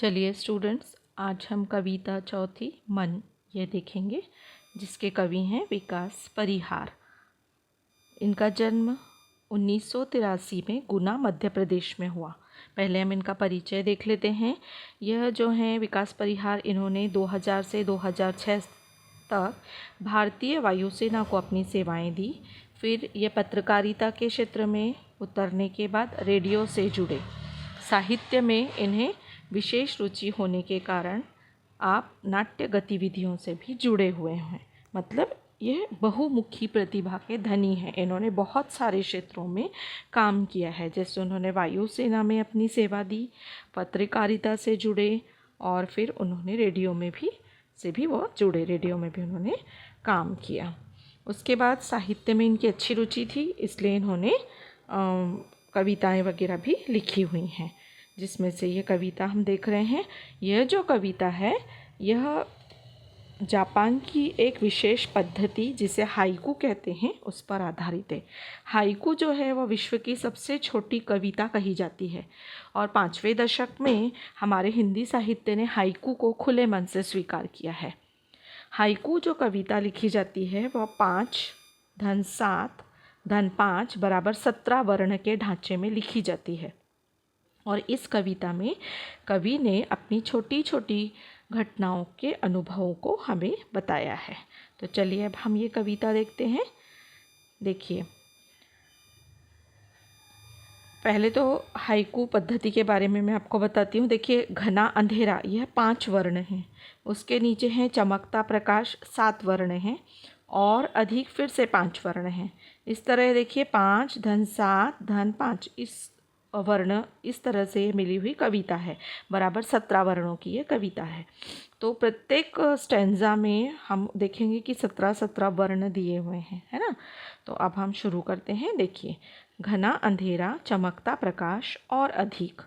चलिए स्टूडेंट्स, आज हम कविता चौथी मन ये देखेंगे, जिसके कवि हैं विकास परिहार। इनका जन्म 1983 में गुना मध्य प्रदेश में हुआ। पहले हम इनका परिचय देख लेते हैं। यह जो हैं विकास परिहार, इन्होंने 2000 से 2006 तक भारतीय वायुसेना को अपनी सेवाएं दी। फिर ये पत्रकारिता के क्षेत्र में उतरने के बाद रेडियो से जुड़े। साहित्य में इन्हें विशेष रुचि होने के कारण आप नाट्य गतिविधियों से भी जुड़े हुए हैं। मतलब यह बहुमुखी प्रतिभा के धनी हैं। इन्होंने बहुत सारे क्षेत्रों में काम किया है। जैसे उन्होंने वायुसेना में अपनी सेवा दी, पत्रकारिता से जुड़े, और फिर उन्होंने रेडियो में भी वो जुड़े, रेडियो में भी उन्होंने काम किया। उसके बाद साहित्य में इनकी अच्छी रुचि थी, इसलिए इन्होंने कविताएं वगैरह भी लिखी हुई हैं, जिसमें से ये कविता हम देख रहे हैं। यह जो कविता है, यह जापान की एक विशेष पद्धति जिसे हाइकू कहते हैं, उस पर आधारित है। हाइकू जो है वह विश्व की सबसे छोटी कविता कही जाती है, और 5वें दशक में हमारे हिंदी साहित्य ने हाइकू को खुले मन से स्वीकार किया है। हाइकू जो कविता लिखी जाती है वह 5-7-5 = 17 वर्ण के ढांचे में लिखी जाती है। और इस कविता में कवि ने अपनी छोटी छोटी घटनाओं के अनुभवों को हमें बताया है। तो चलिए अब हम ये कविता देखते हैं। देखिए, पहले तो हाइकू पद्धति के बारे में मैं आपको बताती हूँ। देखिए, घना अंधेरा यह 5 वर्ण हैं, उसके नीचे हैं चमकता प्रकाश 7 वर्ण हैं, और अधिक फिर से 5 वर्ण हैं। इस तरह देखिए 5-7-5 इस वर्ण इस तरह से मिली हुई कविता है, बराबर 17 वर्णों की ये कविता है। तो प्रत्येक स्टैंजा में हम देखेंगे कि 17-17 वर्ण दिए हुए हैं, है ना। तो अब हम शुरू करते हैं। देखिए, घना अंधेरा, चमकता प्रकाश और अधिक।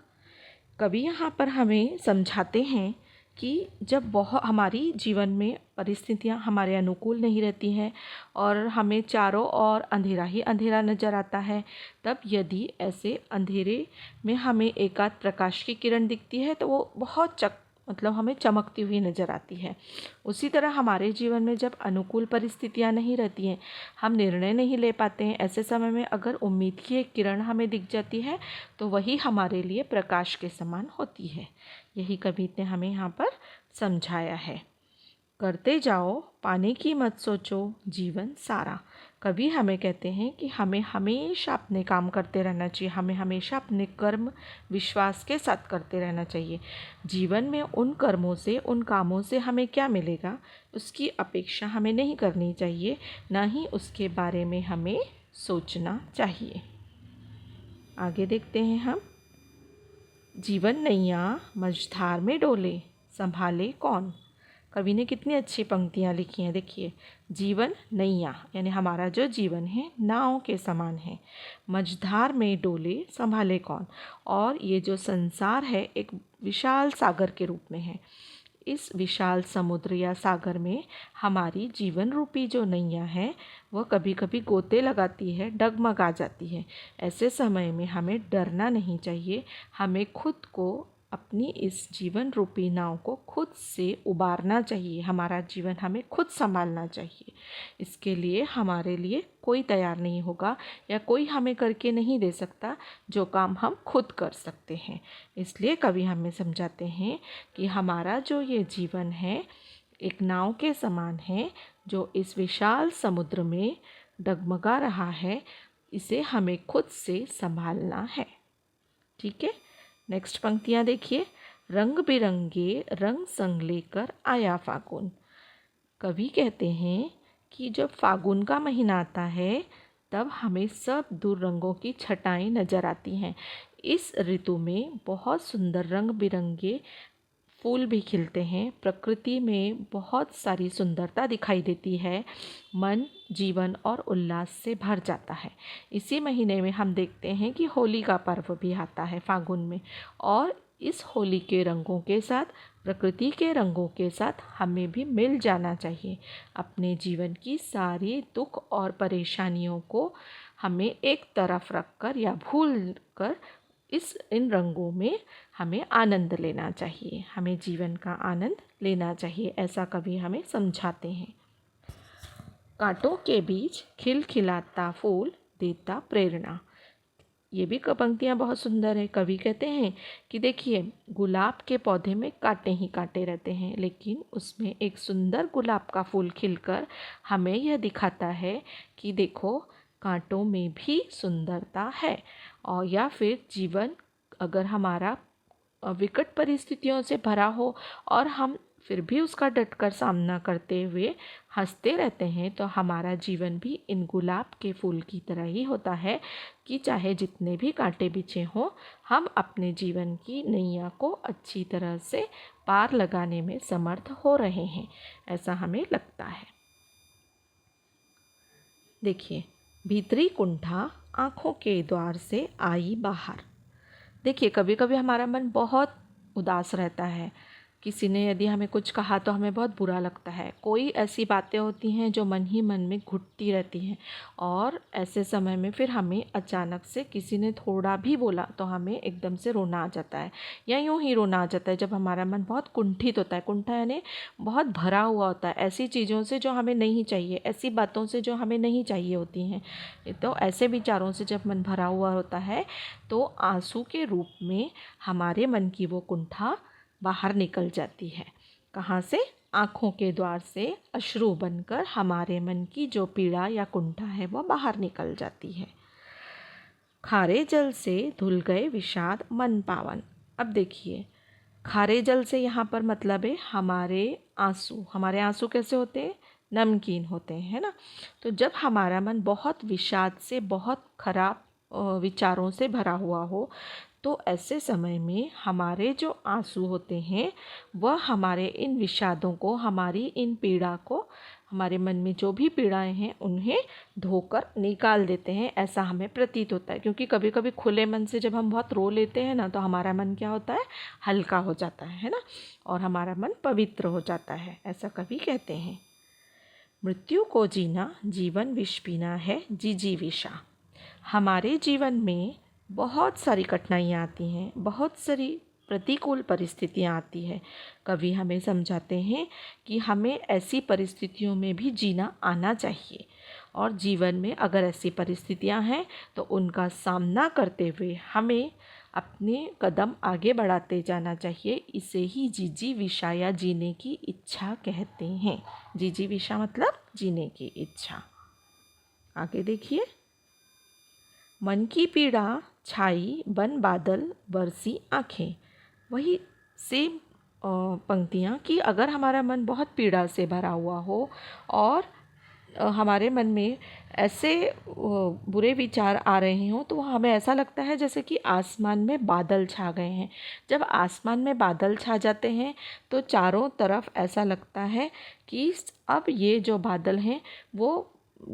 कवि यहाँ पर हमें समझाते हैं कि जब बहुत हमारी जीवन में परिस्थितियाँ हमारे अनुकूल नहीं रहती हैं और हमें चारों ओर अंधेरा ही अंधेरा नज़र आता है, तब यदि ऐसे अंधेरे में हमें एकाध प्रकाश की किरण दिखती है तो वो बहुत मतलब हमें चमकती हुई नज़र आती है। उसी तरह हमारे जीवन में जब अनुकूल परिस्थितियाँ नहीं रहती हैं, हम निर्णय नहीं ले पाते हैं, ऐसे समय में अगर उम्मीद की एक किरण हमें दिख जाती है तो वही हमारे लिए प्रकाश के समान होती है। यही कवि ने हमें यहाँ पर समझाया है। करते जाओ, पाने की मत सोचो, जीवन सारा। कवि हमें कहते हैं कि हमें हमेशा अपने काम करते रहना चाहिए, हमें हमेशा अपने कर्म विश्वास के साथ करते रहना चाहिए। जीवन में उन कर्मों से, उन कामों से हमें क्या मिलेगा, उसकी अपेक्षा हमें नहीं करनी चाहिए, ना ही उसके बारे में हमें सोचना चाहिए। आगे देखते हैं हम। जीवन नैया मझधार में डोले, संभाले कौन। कवि ने कितनी अच्छी पंक्तियाँ लिखी हैं। देखिए, जीवन नैया यानी हमारा जो जीवन है नाव के समान है, मझधार में डोले संभाले कौन। और ये जो संसार है एक विशाल सागर के रूप में है। इस विशाल समुद्र या सागर में हमारी जीवन रूपी जो नैया है वह कभी कभी गोते लगाती है, डगमगा जाती है। ऐसे समय में हमें डरना नहीं चाहिए, हमें खुद को, अपनी इस जीवन रूपी नाव को खुद से उबारना चाहिए। हमारा जीवन हमें खुद संभालना चाहिए। इसके लिए हमारे लिए कोई तैयार नहीं होगा या कोई हमें करके नहीं दे सकता जो काम हम खुद कर सकते हैं। इसलिए कवि हमें समझाते हैं कि हमारा जो ये जीवन है एक नाव के समान है, जो इस विशाल समुद्र में डगमगा रहा है, इसे हमें खुद से संभालना है। ठीक है, नेक्स्ट पंक्तियाँ देखिए। रंग बिरंगे रंग संग लेकर आया फागुन। कवि कहते हैं कि जब फागुन का महीना आता है तब हमें सब दूर रंगों की छटाएं नज़र आती हैं। इस ऋतु में बहुत सुंदर रंग बिरंगे फूल भी खिलते हैं, प्रकृति में बहुत सारी सुंदरता दिखाई देती है, मन जीवन और उल्लास से भर जाता है। इसी महीने में हम देखते हैं कि होली का पर्व भी आता है फागुन में, और इस होली के रंगों के साथ, प्रकृति के रंगों के साथ हमें भी मिल जाना चाहिए। अपने जीवन की सारी दुख और परेशानियों को हमें एक तरफ रखकर या भूल कर इन रंगों में हमें आनंद लेना चाहिए, हमें जीवन का आनंद लेना चाहिए, ऐसा कवि हमें समझाते हैं। कांटों के बीच खिलखिलाता फूल देता प्रेरणा। ये भी पंक्तियाँ बहुत सुंदर है। कवि कहते हैं कि देखिए, गुलाब के पौधे में कांटे ही कांटे रहते हैं, लेकिन उसमें एक सुंदर गुलाब का फूल खिलकर हमें यह दिखाता है कि देखो, कांटों में भी सुंदरता है। और या फिर जीवन अगर हमारा विकट परिस्थितियों से भरा हो और हम फिर भी उसका डटकर सामना करते हुए हंसते रहते हैं, तो हमारा जीवन भी इन गुलाब के फूल की तरह ही होता है कि चाहे जितने भी कांटे बिछे हों, हम अपने जीवन की नैया को अच्छी तरह से पार लगाने में समर्थ हो रहे हैं, ऐसा हमें लगता है। देखिए, भीतरी कुंठा आँखों के द्वार से आई बाहर। देखिए, कभी कभी हमारा मन बहुत उदास रहता है, किसी ने यदि हमें कुछ कहा तो हमें बहुत बुरा लगता है, कोई ऐसी बातें होती हैं जो मन ही मन में घुटती रहती हैं, और ऐसे समय में फिर हमें अचानक से किसी ने थोड़ा भी बोला तो हमें एकदम से रोना आ जाता है, या यूँ ही रोना आ जाता है जब हमारा मन बहुत कुंठित होता है। कुंठा यानी बहुत भरा हुआ होता है ऐसी चीज़ों से जो हमें नहीं चाहिए, ऐसी बातों से जो हमें नहीं चाहिए होती हैं। तो ऐसे विचारों से जब मन भरा हुआ होता है तो आंसू के रूप में हमारे मन की वो कुंठा बाहर निकल जाती है। कहाँ से? आँखों के द्वार से अश्रु बनकर हमारे मन की जो पीड़ा या कुंठा है वो बाहर निकल जाती है। खारे जल से धुल गए विषाद मन पावन। अब देखिए, खारे जल से यहाँ पर मतलब है हमारे आंसू। हमारे आंसू कैसे होते हैं? नमकीन होते हैं, है ना। तो जब हमारा मन बहुत विषाद से, बहुत खराब विचारों से भरा हुआ हो, तो ऐसे समय में हमारे जो आंसू होते हैं वह हमारे इन विषादों को, हमारी इन पीड़ा को, हमारे मन में जो भी पीड़ाएं हैं उन्हें धोकर निकाल देते हैं, ऐसा हमें प्रतीत होता है। क्योंकि कभी कभी खुले मन से जब हम बहुत रो लेते हैं ना, तो हमारा मन क्या होता है? हल्का हो जाता है ना, और हमारा मन पवित्र हो जाता है, ऐसा कवि कहते हैं। मृत्यु को जीना जीवन विष पीना है, जी विषा। हमारे जीवन में बहुत सारी कठिनाइयाँ आती हैं, बहुत सारी प्रतिकूल परिस्थितियाँ आती हैं। कवि हमें समझाते हैं कि हमें ऐसी परिस्थितियों में भी जीना आना चाहिए, और जीवन में अगर ऐसी परिस्थितियाँ हैं तो उनका सामना करते हुए हमें अपने कदम आगे बढ़ाते जाना चाहिए। इसे ही जीजी विषा या जीने की इच्छा कहते हैं। जीजी विषा मतलब जीने की इच्छा। आगे देखिए, मन की पीड़ा छाई बन बादल बरसी आँखें। वही सेम पंक्तियाँ कि अगर हमारा मन बहुत पीड़ा से भरा हुआ हो और हमारे मन में ऐसे बुरे विचार आ रहे हों, तो हमें ऐसा लगता है जैसे कि आसमान में बादल छा गए हैं। जब आसमान में बादल छा जाते हैं तो चारों तरफ ऐसा लगता है कि अब ये जो बादल हैं वो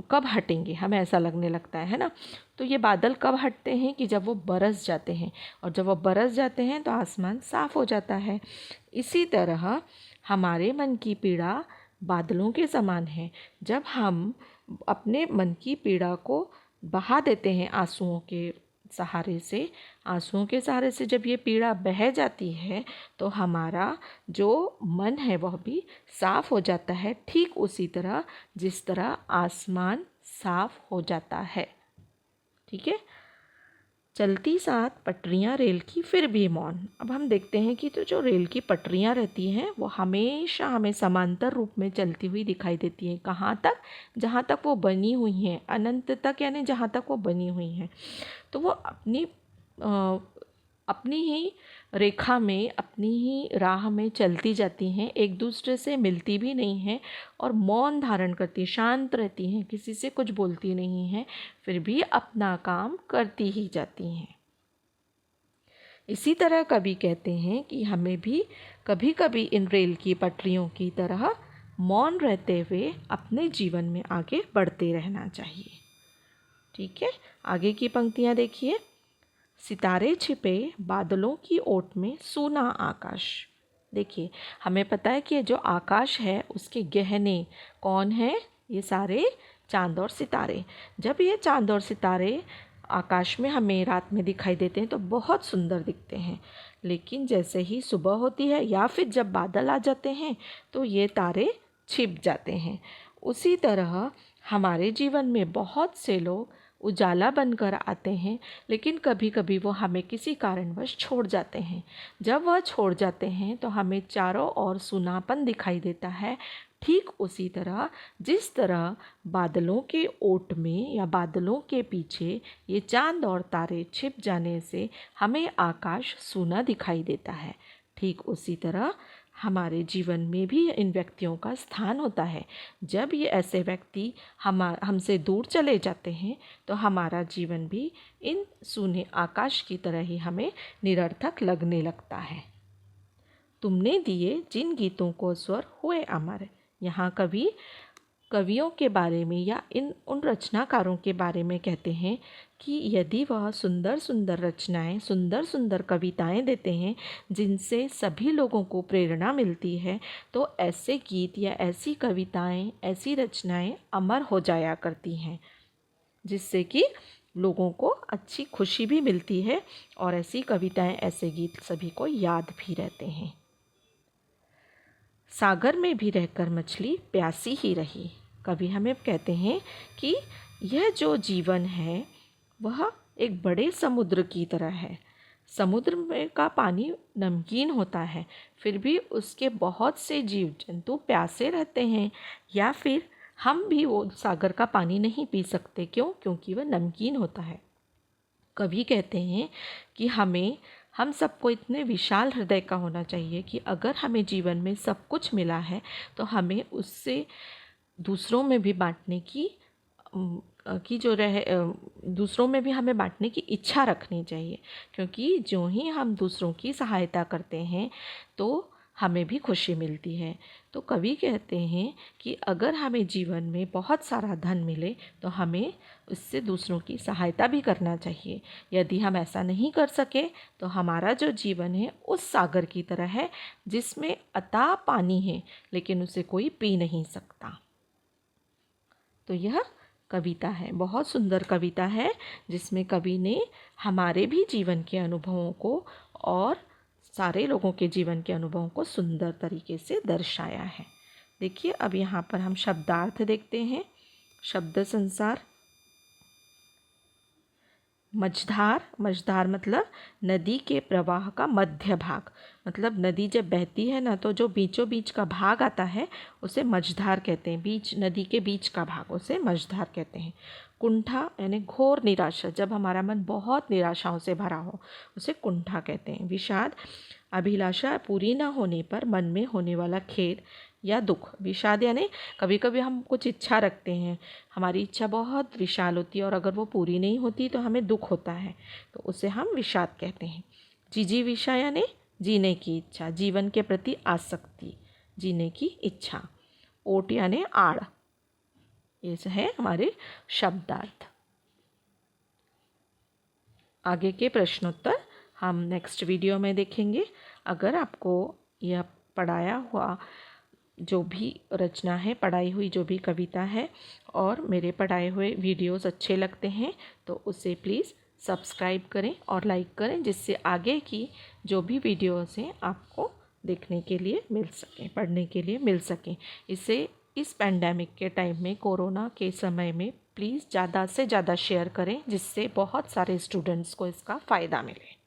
कब हटेंगे, हमें ऐसा लगने लगता है ना। तो ये बादल कब हटते हैं? कि जब वो बरस जाते हैं, और जब वो बरस जाते हैं तो आसमान साफ हो जाता है। इसी तरह हमारे मन की पीड़ा बादलों के समान है। जब हम अपने मन की पीड़ा को बहा देते हैं आंसुओं के सहारे से, जब ये पीड़ा बह जाती है तो हमारा जो मन है वह भी साफ हो जाता है, ठीक उसी तरह जिस तरह आसमान साफ हो जाता है। ठीक है। चलती साथ पटरियाँ रेल की फिर भी मौन। अब हम देखते हैं कि तो जो रेल की पटरियाँ रहती हैं वो हमेशा हमें समांतर रूप में चलती हुई दिखाई देती हैं। कहाँ तक? जहाँ तक वो बनी हुई हैं, अनंत तक, यानी जहाँ तक वो बनी हुई हैं। तो वो अपनी ही रेखा में, अपनी ही राह में चलती जाती हैं, एक दूसरे से मिलती भी नहीं हैं और मौन धारण करती, शांत रहती हैं, किसी से कुछ बोलती नहीं हैं, फिर भी अपना काम करती ही जाती हैं। इसी तरह कवि कहते हैं कि हमें भी कभी कभी इन रेल की पटरियों की तरह मौन रहते हुए अपने जीवन में आगे बढ़ते रहना चाहिए। ठीक है। आगे की पंक्तियाँ देखिए। सितारे छिपे बादलों की ओट में सूना आकाश। देखिए, हमें पता है कि जो आकाश है उसके गहने कौन है? ये सारे चांद और सितारे। जब ये चांद और सितारे आकाश में हमें रात में दिखाई देते हैं तो बहुत सुंदर दिखते हैं, लेकिन जैसे ही सुबह होती है या फिर जब बादल आ जाते हैं तो ये तारे छिप जाते हैं। उसी तरह हमारे जीवन में बहुत से लोग उजाला बनकर आते हैं, लेकिन कभी कभी वो हमें किसी कारणवश छोड़ जाते हैं। जब वह छोड़ जाते हैं तो हमें चारों ओर सूनापन दिखाई देता है। ठीक उसी तरह जिस तरह बादलों के ओट में या बादलों के पीछे ये चांद और तारे छिप जाने से हमें आकाश सूना दिखाई देता है, ठीक उसी तरह हमारे जीवन में भी इन व्यक्तियों का स्थान होता है। जब ये ऐसे व्यक्ति हमसे दूर चले जाते हैं तो हमारा जीवन भी इन सूने आकाश की तरह ही हमें निरर्थक लगने लगता है। तुमने दिए जिन गीतों को स्वर हुए अमर। यहाँ कवियों के बारे में या उन रचनाकारों के बारे में कहते हैं कि यदि वह सुंदर सुंदर रचनाएं, सुंदर सुंदर कविताएं देते हैं जिनसे सभी लोगों को प्रेरणा मिलती है, तो ऐसे गीत या ऐसी कविताएं, ऐसी रचनाएं अमर हो जाया करती हैं, जिससे कि लोगों को अच्छी खुशी भी मिलती है और ऐसी कविताएं, ऐसे गीत सभी को याद भी रहते हैं। सागर में भी रहकर मछली प्यासी ही रही। कवि हमें कहते हैं कि यह जो जीवन है वह एक बड़े समुद्र की तरह है। समुद्र में का पानी नमकीन होता है, फिर भी उसके बहुत से जीव जंतु प्यासे रहते हैं, या फिर हम भी वो सागर का पानी नहीं पी सकते। क्यों? क्योंकि वह नमकीन होता है। कवि कहते हैं कि हम सबको इतने विशाल हृदय का होना चाहिए कि अगर हमें जीवन में सब कुछ मिला है तो हमें उससे दूसरों में भी बांटने दूसरों में भी हमें बांटने की इच्छा रखनी चाहिए, क्योंकि जो ही हम दूसरों की सहायता करते हैं तो हमें भी खुशी मिलती है। तो कवि कहते हैं कि अगर हमें जीवन में बहुत सारा धन मिले तो हमें उससे दूसरों की सहायता भी करना चाहिए। यदि हम ऐसा नहीं कर सके तो हमारा जो जीवन है उस सागर की तरह है जिसमें अथाह पानी है, लेकिन उसे कोई पी नहीं सकता। तो यह कविता है, बहुत सुंदर कविता है, जिसमें कवि ने हमारे भी जीवन के अनुभवों को और सारे लोगों के जीवन के अनुभवों को सुंदर तरीके से दर्शाया है। देखिए, अब यहाँ पर हम शब्दार्थ देखते हैं। शब्द संसार। मझधार, मझधार मतलब नदी के प्रवाह का मध्य भाग। मतलब नदी जब बहती है ना, तो जो बीचों बीच का भाग आता है उसे मझधार कहते हैं। बीच, नदी के बीच का भाग, उसे मझधार कहते हैं। कुंठा यानी घोर निराशा, जब हमारा मन बहुत निराशाओं से भरा हो उसे कुंठा कहते हैं। विषाद, अभिलाषा पूरी ना होने पर मन में होने वाला खेद या दुख। विषाद यानी कभी कभी हम कुछ इच्छा रखते हैं, हमारी इच्छा बहुत विशाल होती है और अगर वो पूरी नहीं होती तो हमें दुख होता है, तो उसे हम विषाद कहते हैं। जिजीविषा यानी जीने की इच्छा, जीवन के प्रति आसक्ति, जीने की इच्छा। ओट यानी आड़। ये है हमारे शब्दार्थ। आगे के प्रश्नोत्तर हम नेक्स्ट वीडियो में देखेंगे। अगर आपको यह पढ़ाया हुआ जो भी रचना है, पढ़ाई हुई जो भी कविता है और मेरे पढ़ाए हुए वीडियोस अच्छे लगते हैं तो उसे प्लीज़ सब्सक्राइब करें और लाइक करें, जिससे आगे की जो भी वीडियोस हैं आपको देखने के लिए मिल सकें, पढ़ने के लिए मिल सकें। इसे इस पैंडेमिक के टाइम में, कोरोना के समय में प्लीज़ ज़्यादा से ज़्यादा शेयर करें, जिससे बहुत सारे स्टूडेंट्स को इसका फ़ायदा मिले।